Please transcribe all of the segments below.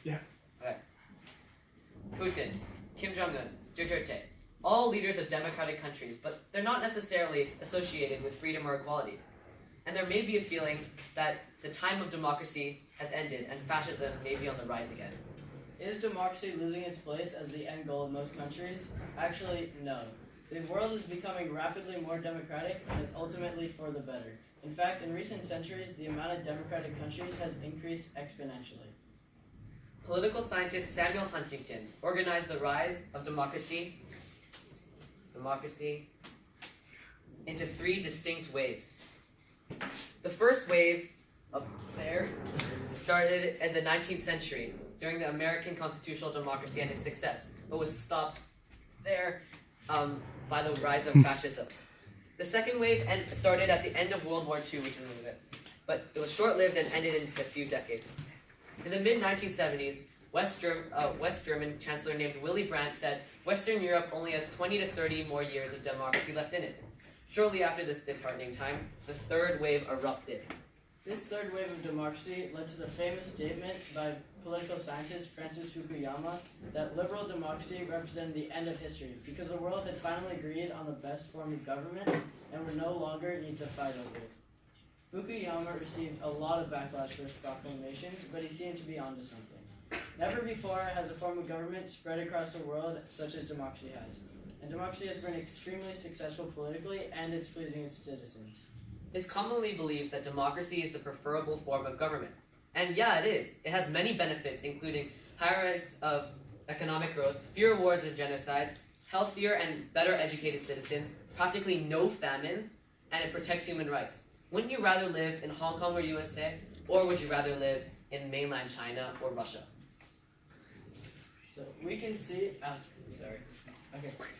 Yeah. Okay. Putin, Kim Jong-un, Duterte, all leaders of democratic countries, but they're not necessarily associated with freedom or equality. And there may be a feeling that the time of democracy has ended and fascism may be on the rise again. Is democracy losing its place as the end goal in most countries? Actually, no. The world is becoming rapidly more democratic, and it's ultimately for the better. In fact, in recent centuries, the amount of democratic countries has increased exponentially. Political scientist Samuel Huntington organized the rise of democracy into three distinct waves. The first wave up there started in the 19th century during the American constitutional democracy and its success, but was stopped there by the rise of fascism. The second wave started at the end of World War II, which is it, but it was short-lived and ended in a few decades. In the mid-1970s, West German Chancellor named Willy Brandt said, "Western Europe only has 20 to 30 more years of democracy left in it." Shortly after this disheartening time, the third wave erupted. This third wave of democracy led to the famous statement by political scientist Francis Fukuyama that liberal democracy represented the end of history because the world had finally agreed on the best form of government and would no longer need to fight over it. Fukuyama received a lot of backlash for his proclamations, but he seemed to be onto something. Never before has a form of government spread across the world such as democracy has. And democracy has been extremely successful politically, and it's pleasing its citizens. It's commonly believed that democracy is the preferable form of government. And yeah, it is. It has many benefits, including higher rates of economic growth, fewer wars and genocides, healthier and better educated citizens, practically no famines, and it protects human rights. Wouldn't you rather live in Hong Kong or USA, or would you rather live in mainland China or Russia? So we can see,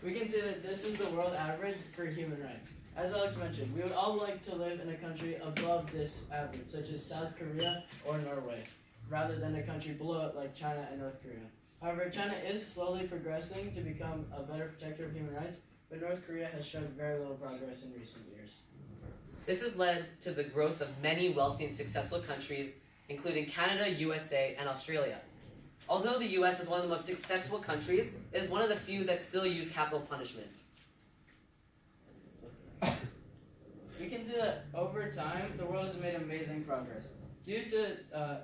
we can see that this is the world average for human rights. As Alex mentioned, we would all like to live in a country above this average, such as South Korea or Norway, rather than a country below it like China and North Korea. However, China is slowly progressing to become a better protector of human rights, but North Korea has shown very little progress in recent years. This has led to the growth of many wealthy and successful countries, including Canada, USA, and Australia. Although the US is one of the most successful countries, it is one of the few that still use capital punishment. We can see that over time, the world has made amazing progress. Due to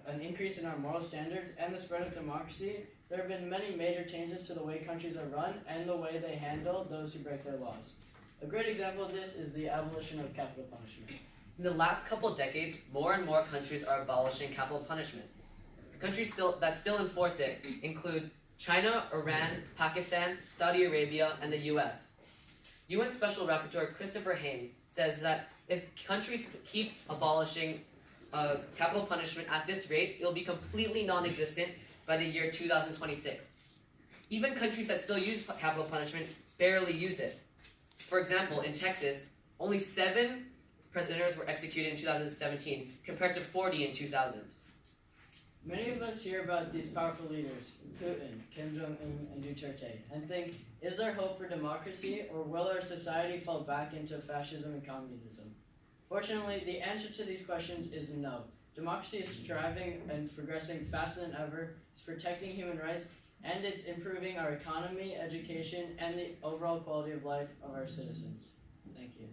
an increase in our moral standards and the spread of democracy, there have been many major changes to the way countries are run and the way they handle those who break their laws. A great example of this is the abolition of capital punishment. In the last couple decades, more and more countries are abolishing capital punishment. Countries that still enforce it include China, Iran, Pakistan, Saudi Arabia, and the US. UN Special Rapporteur Christopher Haynes says that if countries keep abolishing capital punishment at this rate, it will be completely non-existent by the year 2026. Even countries that still use capital punishment barely use it. For example, in Texas, only 7 prisoners were executed in 2017, compared to 40 in 2000. Many of us hear about these powerful leaders, Putin, Kim Jong-un, and Duterte, and think, is there hope for democracy, or will our society fall back into fascism and communism? Fortunately, the answer to these questions is no. Democracy is thriving and progressing faster than ever, it's protecting human rights, and it's improving our economy, education, and the overall quality of life of our citizens. Thank you.